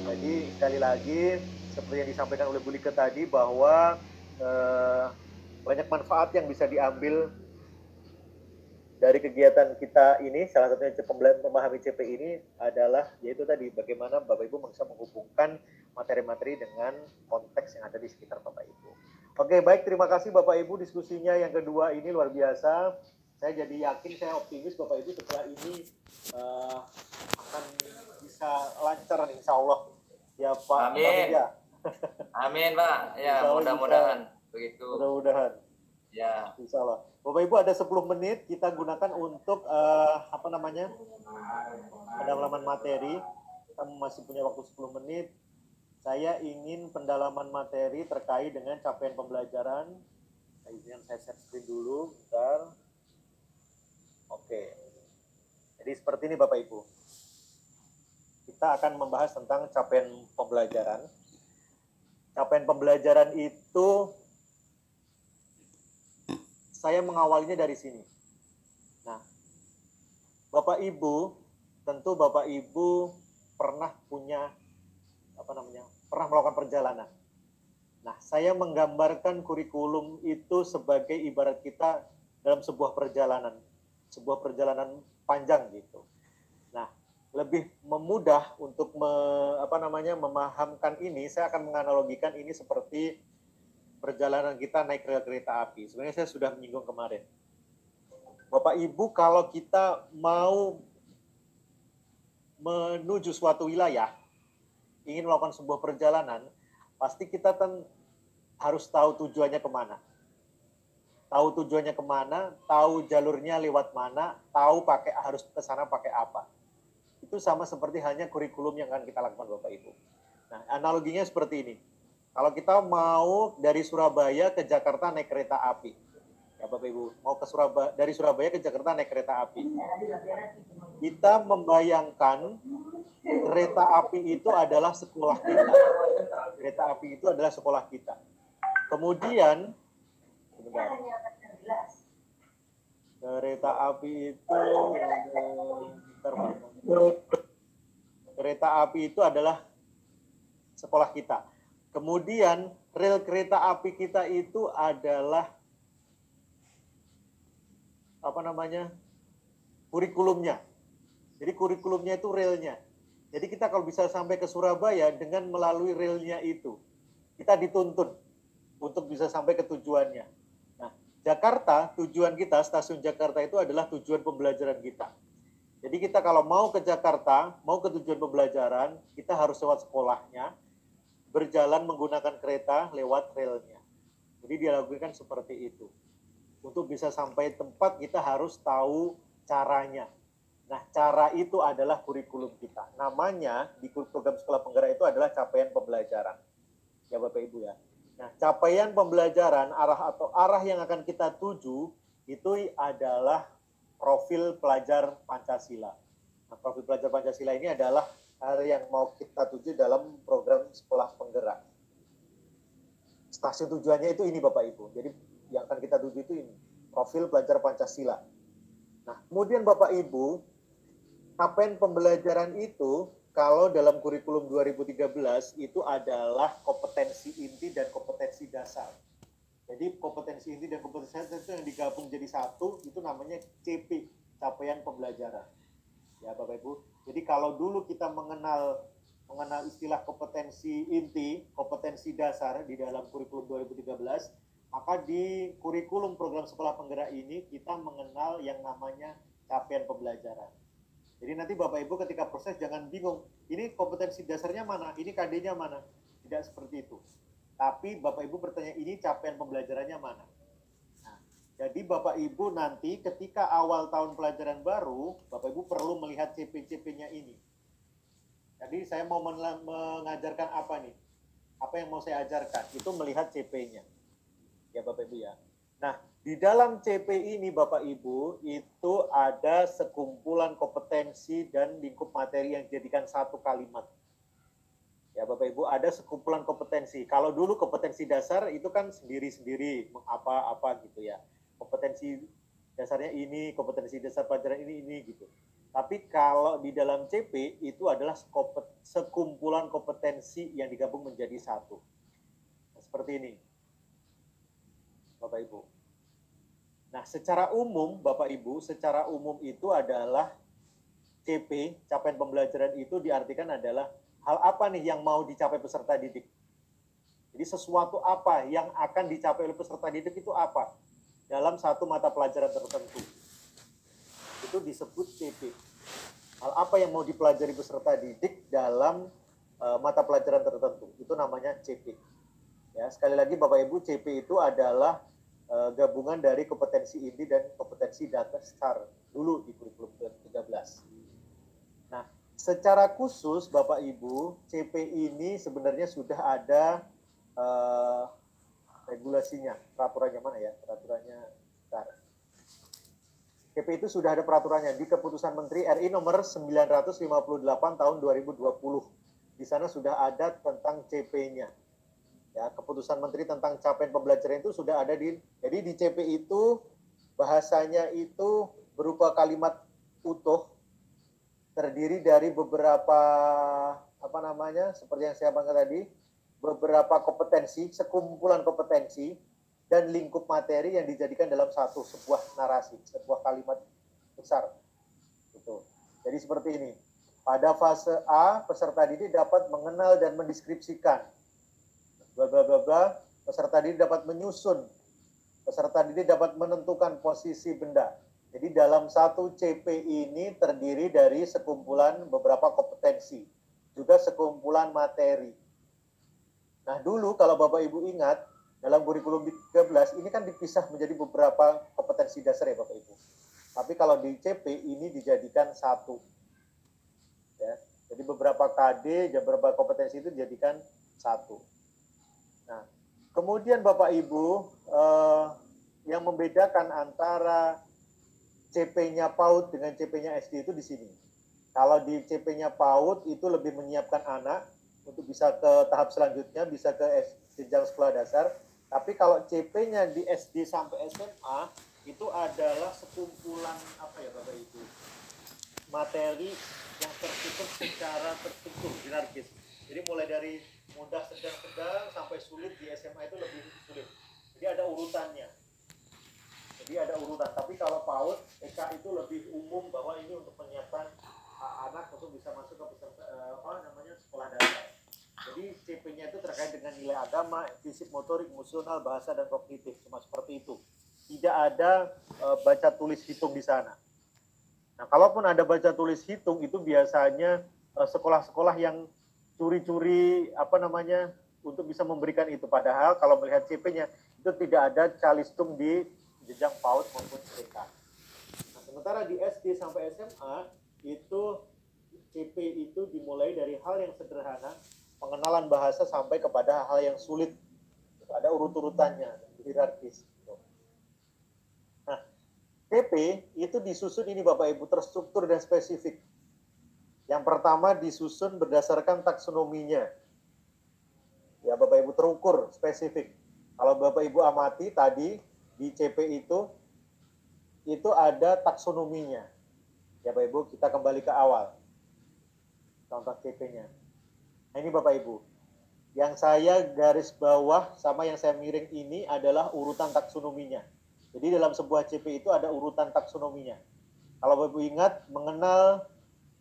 Jadi sekali lagi seperti yang disampaikan oleh Bu Like tadi bahwa banyak manfaat yang bisa diambil dari kegiatan kita ini. Salah satunya memahami CP ini adalah yaitu tadi bagaimana Bapak Ibu bisa menghubungkan materi-materi dengan konteks yang ada di sekitar Bapak Ibu. Oke, baik, terima kasih Bapak Ibu, diskusinya yang kedua ini luar biasa. Saya jadi yakin, saya optimis Bapak Ibu setelah ini akan bisa lancar insya Allah ya Pak. Amin. Amin Pak. Ya, mudah-mudahan begitu. Mudah-mudahan. Ya. Insya Allah. Bapak Ibu ada 10 menit kita gunakan untuk pendalaman materi. Kita masih punya waktu 10 menit. Saya ingin pendalaman materi terkait dengan capaian pembelajaran. Saya share screen dulu, bentar. Oke. Jadi seperti ini Bapak Ibu. Kita akan membahas tentang capaian pembelajaran. Capaian pembelajaran itu saya mengawalinya dari sini. Nah, Bapak Ibu, tentu Bapak Ibu pernah pernah melakukan perjalanan. Nah, saya menggambarkan kurikulum itu sebagai ibarat kita dalam sebuah perjalanan panjang gitu. Nah, lebih memudah untuk memahamkan ini, saya akan menganalogikan ini seperti perjalanan kita naik rel kereta api. Sebenarnya saya sudah menyinggung kemarin. Bapak Ibu, kalau kita mau menuju suatu wilayah, ingin melakukan sebuah perjalanan, pasti kita harus tahu tujuannya kemana. Tahu tujuannya kemana, tahu jalurnya lewat mana, tahu harus ke sana pakai apa. Itu sama seperti halnya kurikulum yang akan kita lakukan Bapak Ibu. Nah, analoginya seperti ini. Kalau kita mau dari Surabaya ke Jakarta naik kereta api, ya Bapak Ibu, mau ke dari Surabaya ke Jakarta naik kereta api. Kita membayangkan kereta api itu adalah sekolah kita. Kereta api itu adalah sekolah kita. Kemudian, kereta api itu adalah sekolah kita. Kemudian rel kereta api kita itu adalah kurikulumnya. Jadi kurikulumnya itu relnya. Jadi kita kalau bisa sampai ke Surabaya dengan melalui relnya itu, kita dituntun untuk bisa sampai ke tujuannya. Nah, Jakarta, tujuan kita, stasiun Jakarta itu adalah tujuan pembelajaran kita. Jadi kita kalau mau ke Jakarta, mau ke tujuan pembelajaran, kita harus lewat sekolahnya, berjalan menggunakan kereta lewat relnya. Jadi dilakukan seperti itu. Untuk bisa sampai tempat kita harus tahu caranya. Nah, cara itu adalah kurikulum kita. Namanya di program sekolah penggerak itu adalah capaian pembelajaran. Ya Bapak Ibu ya. Nah, capaian pembelajaran arah yang akan kita tuju itu adalah profil pelajar Pancasila. Nah, profil pelajar Pancasila ini adalah hal yang mau kita tuju dalam program sekolah penggerak. Stasiun tujuannya itu ini Bapak Ibu. Jadi yang akan kita tuju itu ini, profil pelajar Pancasila. Nah, kemudian Bapak Ibu, capaian pembelajaran itu kalau dalam kurikulum 2013 itu adalah kompetensi inti dan kompetensi dasar. Jadi kompetensi inti dan kompetensi dasar itu yang digabung jadi satu, itu namanya CP, capaian pembelajaran. Ya Bapak Ibu. Jadi kalau dulu kita mengenal istilah kompetensi inti, kompetensi dasar di dalam kurikulum 2013, maka di kurikulum program sekolah penggerak ini kita mengenal yang namanya capaian pembelajaran. Jadi nanti Bapak Ibu ketika proses jangan bingung, ini kompetensi dasarnya mana, ini KD-nya mana. Tidak seperti itu. Tapi Bapak Ibu bertanya, ini capaian pembelajarannya mana. Nah, jadi Bapak Ibu nanti ketika awal tahun pelajaran baru, Bapak Ibu perlu melihat CP-CP-nya ini. Jadi saya mau mengajarkan apa nih? Apa yang mau saya ajarkan? Itu melihat CP-nya. Ya Bapak Ibu ya. Nah, di dalam CP ini Bapak Ibu itu ada sekumpulan kompetensi dan lingkup materi yang dijadikan satu kalimat. Ya Bapak Ibu, ada sekumpulan kompetensi. Kalau dulu kompetensi dasar itu kan sendiri-sendiri apa-apa gitu ya. Kompetensi dasarnya ini, kompetensi dasar pelajaran ini gitu. Tapi kalau di dalam CP itu adalah sekumpulan kompetensi yang digabung menjadi satu. Nah, seperti ini, Bapak Ibu. Nah, secara umum, Bapak Ibu, secara umum itu adalah CP, capaian pembelajaran itu diartikan adalah hal apa nih yang mau dicapai peserta didik. Jadi sesuatu apa yang akan dicapai oleh peserta didik itu apa dalam satu mata pelajaran tertentu. Itu disebut CP. Hal apa yang mau dipelajari peserta didik dalam mata pelajaran tertentu. Itu namanya CP. Ya, sekali lagi Bapak Ibu, CP itu adalah gabungan dari kompetensi inti dan kompetensi dasar dulu di kurikulum 13. Nah, secara khusus Bapak Ibu, CP ini sebenarnya sudah ada regulasinya, peraturannya mana ya? Peraturannya, bentar. CP itu sudah ada peraturannya di Keputusan Menteri RI nomor 958 tahun 2020. Di sana sudah ada tentang CP-nya. Ya, Keputusan Menteri tentang capaian pembelajaran itu sudah ada jadi di CP itu bahasanya itu berupa kalimat utuh, terdiri dari beberapa seperti yang saya bangga tadi, beberapa kompetensi, sekumpulan kompetensi dan lingkup materi yang dijadikan dalam sebuah narasi, sebuah kalimat besar. Gitu. Jadi seperti ini. Pada fase A, peserta didik dapat mengenal dan mendeskripsikan. Bla bla bla bla. Peserta didik dapat menyusun. Peserta didik dapat menentukan posisi benda. Jadi dalam satu CP ini terdiri dari sekumpulan beberapa kompetensi, juga sekumpulan materi. Nah dulu kalau Bapak Ibu ingat, dalam kurikulum 13 ini kan dipisah menjadi beberapa kompetensi dasar ya Bapak Ibu. Tapi kalau di CP ini dijadikan satu. Ya, jadi beberapa KD, beberapa kompetensi itu dijadikan satu. Nah, kemudian Bapak Ibu, yang membedakan antara CP-nya PAUD dengan CP-nya SD itu di sini. Kalau di CP-nya PAUD itu lebih menyiapkan anak untuk bisa ke tahap selanjutnya, bisa ke jenjang sekolah dasar. Tapi kalau CP-nya di SD sampai SMA itu adalah sekumpulan Bapak Ibu, materi yang tersusun secara terstruktur, hierarkis. Jadi mulai dari mudah, sedang sampai sulit di SMA itu lebih sulit. Jadi ada urutannya. Tapi kalau PAUD, TK itu lebih umum bahwa ini untuk menyiapkan anak untuk bisa masuk ke sekolah dasar. Jadi CP-nya itu terkait dengan nilai agama, fisik, motorik, emosional, bahasa, dan kognitif. Cuma seperti itu. Tidak ada baca tulis hitung di sana. Nah, kalaupun ada baca tulis hitung, itu biasanya sekolah-sekolah yang curi-curi untuk bisa memberikan itu. Padahal kalau melihat CP-nya itu tidak ada calistung di jenjang PAUD maupun TK. Nah, sementara di SD sampai SMA itu CP itu dimulai dari hal yang sederhana, pengenalan bahasa sampai kepada hal yang sulit. Ada urut-urutannya, hierarkis. Nah, CP itu disusun ini Bapak Ibu terstruktur dan spesifik. Yang pertama disusun berdasarkan taksonominya. Ya Bapak Ibu terukur spesifik. Kalau Bapak Ibu amati tadi di CP itu ada taksonominya. Ya Bapak Ibu, kita kembali ke awal. Contoh CP-nya. Nah ini Bapak Ibu, yang saya garis bawah sama yang saya miring ini adalah urutan taksonominya. Jadi dalam sebuah CP itu ada urutan taksonominya. Kalau Bapak Ibu ingat, mengenal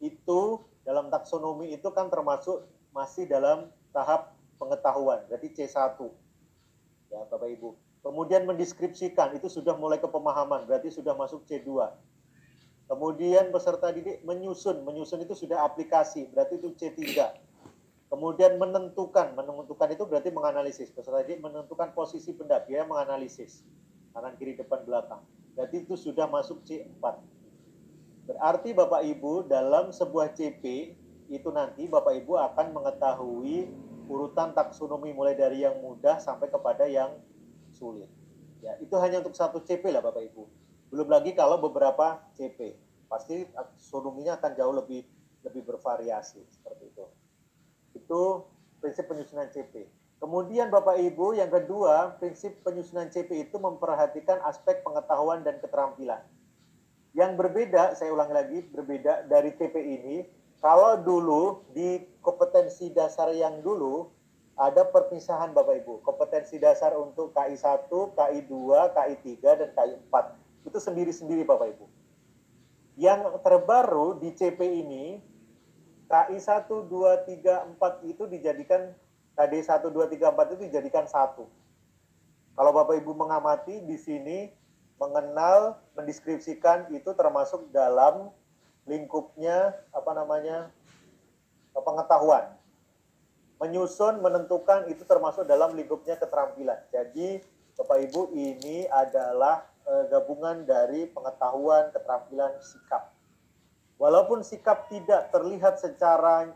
itu dalam taksonomi itu kan termasuk masih dalam tahap pengetahuan, berarti C1. Ya Bapak Ibu. Kemudian mendeskripsikan, itu sudah mulai ke pemahaman, berarti sudah masuk C2. Kemudian peserta didik menyusun itu sudah aplikasi, berarti itu C3. Kemudian menentukan itu berarti menganalisis. Peserta didik menentukan posisi benda, dia menganalisis. Kanan, kiri, depan, belakang. Berarti itu sudah masuk C4. Berarti Bapak Ibu dalam sebuah CP, itu nanti Bapak Ibu akan mengetahui urutan taksonomi mulai dari yang mudah sampai kepada yang sulit. Ya, itu hanya untuk satu CP lah Bapak Ibu. Belum lagi kalau beberapa CP. Pasti taksonominya akan jauh lebih bervariasi seperti itu. Itu prinsip penyusunan CP. Kemudian Bapak Ibu, yang kedua, prinsip penyusunan CP itu memperhatikan aspek pengetahuan dan keterampilan. Yang berbeda, saya ulangi lagi, berbeda dari CP ini, kalau dulu di kompetensi dasar yang dulu, ada perpisahan Bapak Ibu. Kompetensi dasar untuk KI 1, KI 2, KI 3, dan KI 4. Itu sendiri-sendiri Bapak Ibu. Yang terbaru di CP ini, KI 1, 2, 3, 4 itu dijadikan, KD 1, 2, 3, 4 itu dijadikan satu. Kalau Bapak Ibu mengamati di sini, mengenal, mendeskripsikan itu termasuk dalam lingkupnya, pengetahuan. Menyusun, menentukan itu termasuk dalam lingkupnya keterampilan. Jadi Bapak Ibu ini adalah gabungan dari pengetahuan, keterampilan, sikap. Walaupun sikap tidak terlihat secara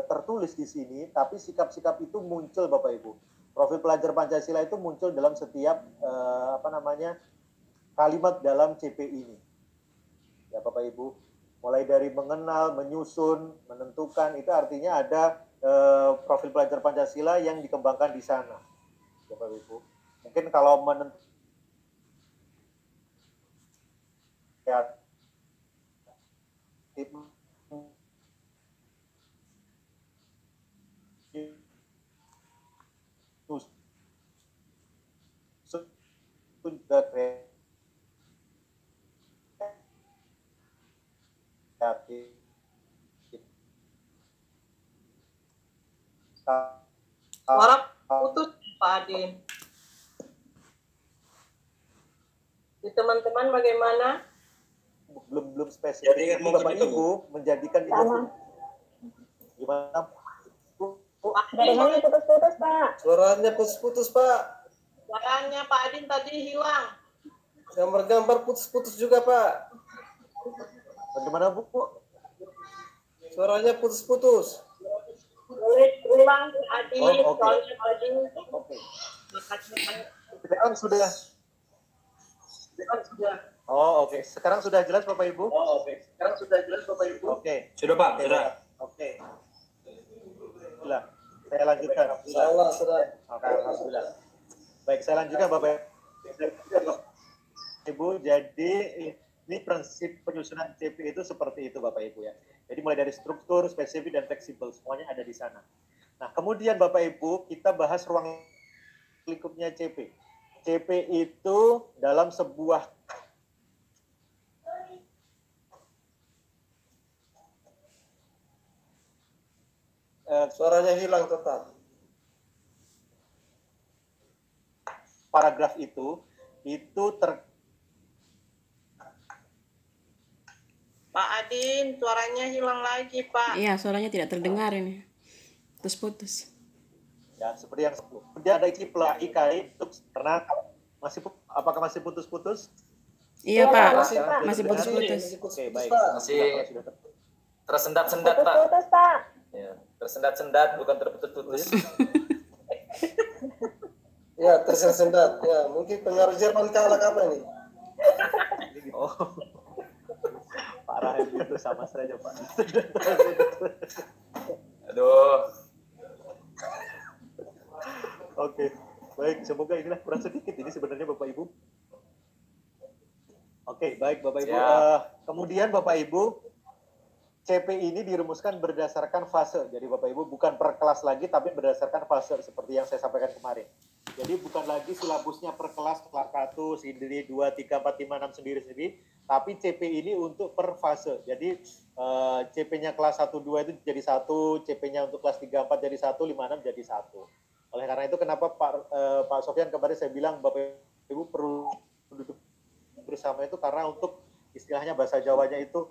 tertulis di sini, tapi sikap-sikap itu muncul Bapak Ibu. Profil pelajar Pancasila itu muncul dalam setiap kalimat dalam CP ini. Ya Bapak Ibu, mulai dari mengenal, menyusun, menentukan, itu artinya ada profil pelajar Pancasila yang dikembangkan di sana. Bapak Ibu. Mungkin kalau menentukan ya, juga kreatif. Suara putus Pak Adin. Di teman-teman bagaimana? Belum spesifik. Jadi Jadi Bapak Ibu menjadikan itu gimana? Jaringannya putus-putus, Pak. Suaranya putus-putus, Pak. Suaranya Pak Adin tadi hilang. Gambar-gambar putus-putus juga, Pak. Bagaimana Bu? Suaranya putus-putus. Boleh ulang Pak Adin. Oh, oke. Soalnya Pak Adin. Oke. Sekarang sudah. Oh, oke. Sekarang sudah jelas Bapak Ibu? Oh, oke. Sekarang sudah jelas Bapak Ibu. Oke. Sudah, Pak. Oke. Sudah. Oke. Sudah. Saya lanjutkan. Salah, sudah. Oke, alhamdulillah. Baik, saya lanjutkan Bapak Ibu. Jadi ini prinsip penyusunan CP itu seperti itu Bapak Ibu ya. Jadi mulai dari struktur, spesifik, dan fleksibel. Semuanya ada di sana. Nah, kemudian Bapak Ibu, kita bahas ruang lingkupnya CP. CP itu dalam sebuah Suaranya hilang total. paragraf itu Pak Adin, suaranya hilang lagi, Pak. Iya, suaranya tidak terdengar ini. Putus-putus. ya seperti yang sebelum. Kemudian ada IKI, IKI itu karena apakah masih putus-putus? Iya, Pak. Pak. Masih- Masih putus-putus. Oke, baik. Pak. Masih Sudah. tersendat-sendat, Pak. Putus-putus, Pak. Ya, tersendat-sendat, bukan terputus-putus. Ya, tersendat. Ya, mungkin pengaruh Jerman kalah apa nih? Oh. Parah itu sama saja, Pak. Aduh. Oke. Baik, semoga inilah kurang sedikit ini sebenarnya Bapak Ibu. Oke, baik Bapak Ibu. Kemudian Bapak Ibu, CP ini dirumuskan berdasarkan fase. Jadi Bapak Ibu bukan per kelas lagi, tapi berdasarkan fase seperti yang saya sampaikan kemarin. Jadi bukan lagi silabusnya per kelas 1, sendiri, 2, 3, 4, 5, 6 sendiri-sendiri, tapi CP ini untuk per fase. Jadi CP-nya kelas 1, 2 itu jadi 1, CP-nya untuk kelas 3, 4 jadi 1, 5, 6 jadi 1. Oleh karena itu kenapa Pak Sofyan kemarin saya bilang Bapak Ibu perlu duduk bersama itu karena untuk istilahnya bahasa Jawanya itu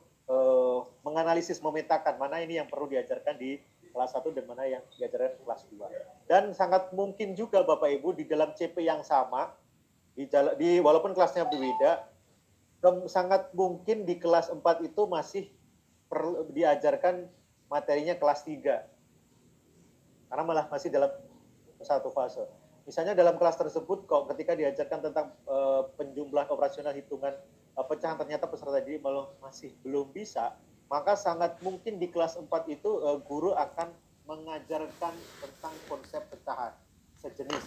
menganalisis, memetakan mana ini yang perlu diajarkan di kelas 1 dan mana yang diajarkan kelas 2. Dan sangat mungkin juga Bapak Ibu di dalam CP yang sama, walaupun kelasnya berbeda, sangat mungkin di kelas 4 itu masih diajarkan materinya kelas 3. Karena malah masih dalam satu fase. Misalnya dalam kelas tersebut kok ketika diajarkan tentang penjumlahan operasional hitungan pecahan ternyata peserta didik malah masih belum bisa, maka sangat mungkin di kelas 4 itu guru akan mengajarkan tentang konsep pecahan sejenis,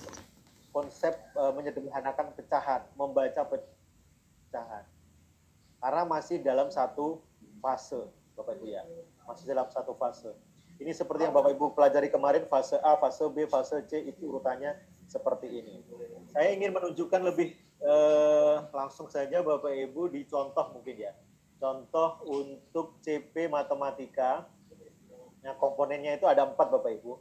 konsep menyederhanakan pecahan, membaca pecahan. karena masih dalam satu fase, Bapak Ibu ya. Masih dalam satu fase. Ini seperti yang Bapak Ibu pelajari kemarin, fase A, fase B, fase C, itu urutannya seperti ini. Saya ingin menunjukkan lebih langsung saja Bapak Ibu di contoh mungkin ya. Contoh untuk CP matematika. Nah, komponennya itu ada 4 Bapak Ibu.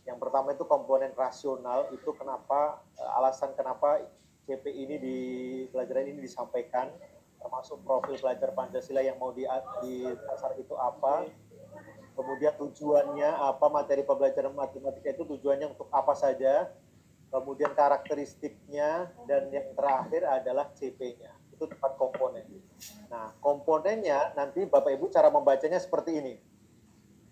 Yang pertama itu komponen rasional, itu kenapa, alasan kenapa CP ini di pelajaran ini disampaikan, termasuk profil pelajar Pancasila yang mau di dasar itu apa, kemudian tujuannya apa, materi pembelajaran matematika itu tujuannya untuk apa saja, kemudian karakteristiknya, dan yang terakhir adalah CP-nya. Itu 4 komponen. Nah, komponennya nanti Bapak Ibu cara membacanya seperti ini.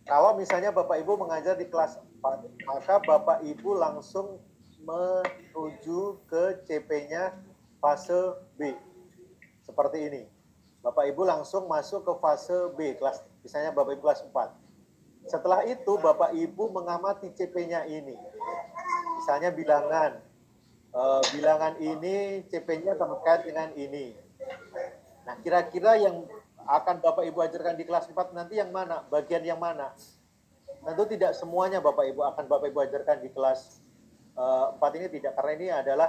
Kalau misalnya Bapak Ibu mengajar di kelas 4, maka Bapak Ibu langsung menuju ke CP-nya fase B. Seperti ini. Bapak Ibu langsung masuk ke fase B, kelas, misalnya Bapak Ibu kelas 4. Setelah itu Bapak Ibu mengamati CP-nya ini. Misalnya bilangan. Bilangan ini CP-nya terkait dengan ini. Nah, kira-kira yang akan Bapak Ibu ajarkan di kelas 4 nanti yang mana? Bagian yang mana? Tentu tidak semuanya Bapak Ibu akan Bapak Ibu ajarkan di kelas 4 ini tidak, karena ini adalah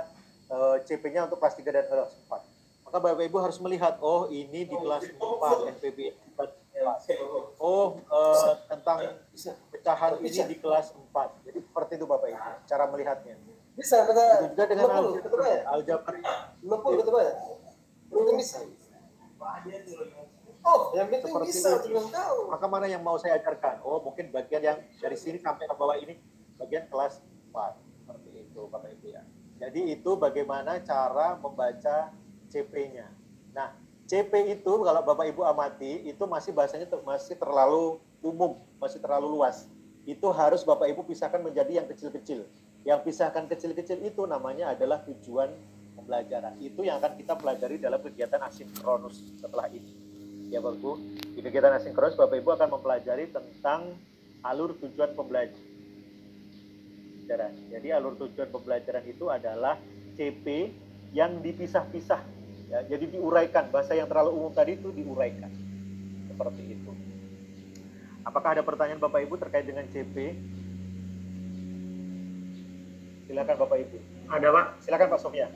CP-nya untuk kelas 3 dan kelas 4. Maka Bapak Ibu harus melihat, oh ini di kelas 4 NPB. Oh, tentang pecahan ini di kelas 4. Jadi seperti itu Bapak Ibu, cara melihatnya. Bisa, Itu juga dengan 50, betul ya? aljabar. 50, betul ya? Mungkin bisa. Oh, yang penting Seperti bisa, itu. belum tahu. Maka mana yang mau saya ajarkan? Oh, mungkin bagian yang dari sini sampai ke bawah ini bagian kelas 4. Seperti itu Bapak Ibu ya. Jadi itu bagaimana cara membaca CP-nya. Nah, CP itu kalau Bapak Ibu amati itu masih bahasanya masih terlalu umum, masih terlalu luas. Itu harus Bapak Ibu pisahkan menjadi yang kecil-kecil. Yang pisahkan kecil-kecil itu namanya adalah tujuan pembelajaran. Itu yang akan kita pelajari dalam kegiatan asinkronus setelah ini. Ya Bapak Ibu, di kegiatan asinkronus Bapak Ibu akan mempelajari tentang alur tujuan pembelajaran. Jadi alur tujuan pembelajaran itu adalah CP yang dipisah-pisah. Ya, jadi diuraikan, bahasa yang terlalu umum tadi itu diuraikan. Seperti itu. Apakah ada pertanyaan Bapak Ibu terkait dengan CP? Silakan Bapak Ibu. Ada Pak? Silakan Pak Sofyan.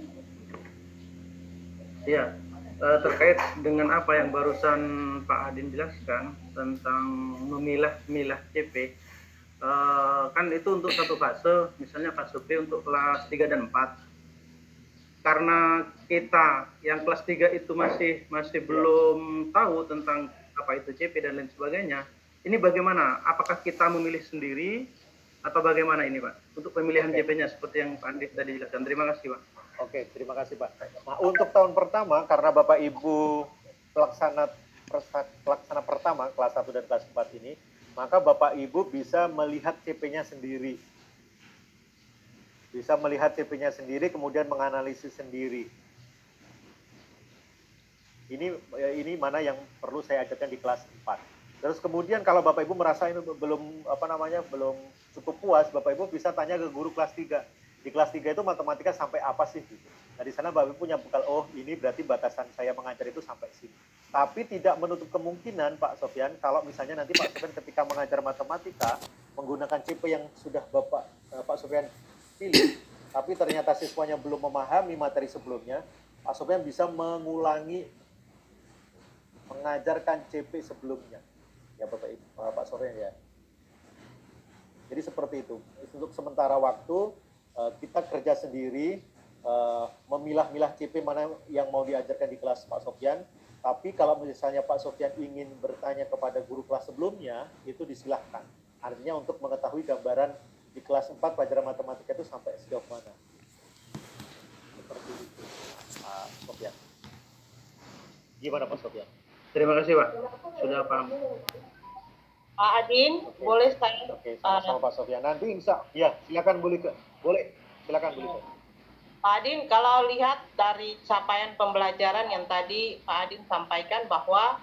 Iya, terkait dengan apa yang barusan Pak Adin jelaskan tentang memilah-milah CP, kan itu untuk satu fase, misalnya fase B untuk kelas 3 dan 4. Karena kita yang kelas 3 itu masih belum tahu tentang apa itu CP dan lain sebagainya, ini bagaimana? Apakah kita memilih sendiri atau bagaimana ini Pak? Untuk pemilihan CP-nya seperti yang Pak Andi tadi jelaskan. Terima kasih Pak. Oke, terima kasih Pak. Nah, untuk tahun pertama, karena Bapak Ibu pelaksana pertama, kelas 1 dan kelas 4 ini, maka Bapak Ibu bisa melihat CP-nya sendiri. Bisa melihat CP-nya sendiri, kemudian menganalisis sendiri. Ini mana yang perlu saya ajarkan di kelas 4. Terus kemudian kalau Bapak Ibu merasa ini belum belum cukup puas, Bapak Ibu bisa tanya ke guru kelas 3. Di kelas 3 itu matematika sampai apa sih gitu. Nah, di sana Bapak Ibu punya bekal, oh ini berarti batasan saya mengajar itu sampai sini. Tapi tidak menutup kemungkinan Pak Sofyan, kalau misalnya nanti Pak Sofyan ketika mengajar matematika menggunakan CP yang sudah Pak Sofyan pilih, tapi ternyata siswanya belum memahami materi sebelumnya, Pak Sofyan bisa mengulangi mengajarkan CP sebelumnya. Ya Bapak Ibu, Pak Sofyan ya. Jadi seperti itu. Untuk sementara waktu kita kerja sendiri, memilah-milah CP mana yang mau diajarkan di kelas Pak Sofyan. Tapi kalau misalnya Pak Sofyan ingin bertanya kepada guru kelas sebelumnya, itu disilahkan. Artinya untuk mengetahui gambaran di kelas 4 pelajaran matematika itu sampai sejauh mana. Seperti itu, Pak Sofyan. Gimana Pak Sofyan? Terima kasih Pak, sudah paham. Pak Adin, boleh saya? Oke, sama-sama Pak Sofyan. Nanti ya silakan boleh silakan boleh. Pak Adin, kalau lihat dari capaian pembelajaran yang tadi Pak Adin sampaikan bahwa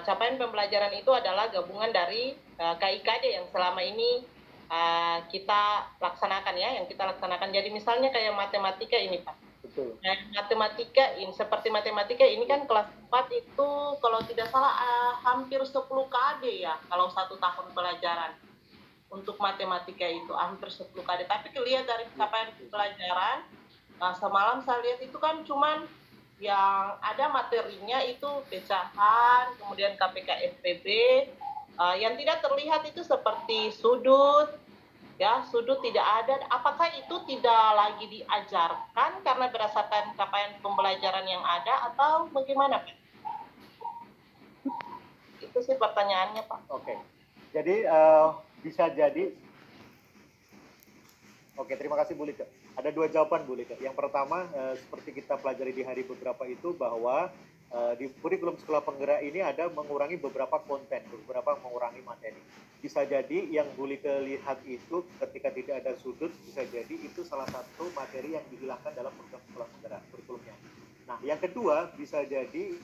capaian pembelajaran itu adalah gabungan dari KIKD yang selama ini kita laksanakan ya, yang kita laksanakan. Jadi misalnya kayak matematika ini Pak. Betul. Dan matematika ini seperti matematika ini kan kelas 4 itu kalau tidak salah hampir 10 KD ya kalau 1 tahun pelajaran. Untuk matematika itu hampir 10 KD. Tapi dilihat dari capaian pelajaran, semalam saya lihat itu kan cuman yang ada materinya itu pecahan, kemudian KPK FPB, yang tidak terlihat itu seperti sudut, ya sudut tidak ada. Apakah itu tidak lagi diajarkan karena berdasarkan capaian pembelajaran yang ada atau bagaimana Pak? Itu sih pertanyaannya Pak. Oke. Jadi bisa jadi. Oke, terima kasih Bu Lika. Ada 2 jawaban Bu Lika. Yang pertama, seperti kita pelajari di hari beberapa itu bahwa di kurikulum sekolah penggerak ini ada mengurangi beberapa konten, beberapa mengurangi materi. Bisa jadi yang Bu Lika lihat itu ketika tidak ada sudut, bisa jadi itu salah satu materi yang dihilangkan dalam program sekolah penggerak kurikulumnya. Nah, yang kedua bisa jadi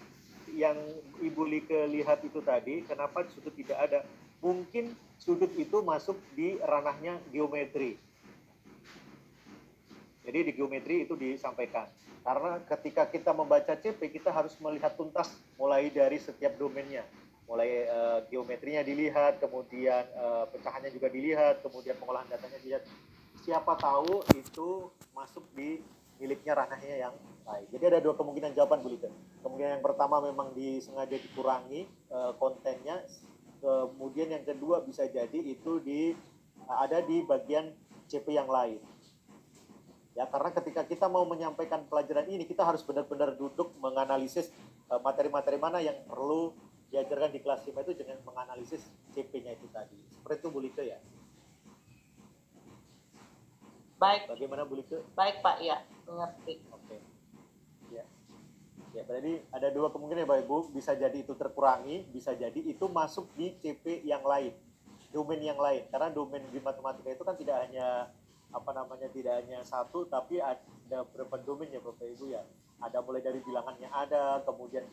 yang Ibu Lika lihat itu tadi, kenapa sudut tidak ada? Mungkin sudut itu masuk di ranahnya geometri. Jadi di geometri itu disampaikan. Karena ketika kita membaca CP, kita harus melihat tuntas mulai dari setiap domainnya. Mulai geometrinya dilihat, kemudian pecahannya juga dilihat, kemudian pengolahan datanya dilihat. Siapa tahu itu masuk di miliknya ranahnya yang lain. Jadi ada 2 kemungkinan jawaban, Bu Lita. Kemungkinan yang pertama memang disengaja dikurangi kontennya. Kemudian yang kedua bisa jadi itu ada di bagian CP yang lain. Ya, karena ketika kita mau menyampaikan pelajaran ini, kita harus benar-benar duduk menganalisis materi-materi mana yang perlu diajarkan di kelas 5 itu dengan menganalisis CP-nya itu tadi. Seperti itu Bu Lika ya. Baik. Bagaimana Bu Lika? Baik Pak, ya, mengerti. Oke. Ya. Ya, berarti ada 2 kemungkinan ya Bapak Ibu, bisa jadi itu terkurangi, bisa jadi itu masuk di CP yang lain, domain yang lain. Karena domain di matematika itu kan tidak hanya tidak hanya 1, tapi ada beberapa domain ya Bapak Ibu ya. Ada mulai dari bilangannya ada, kemudian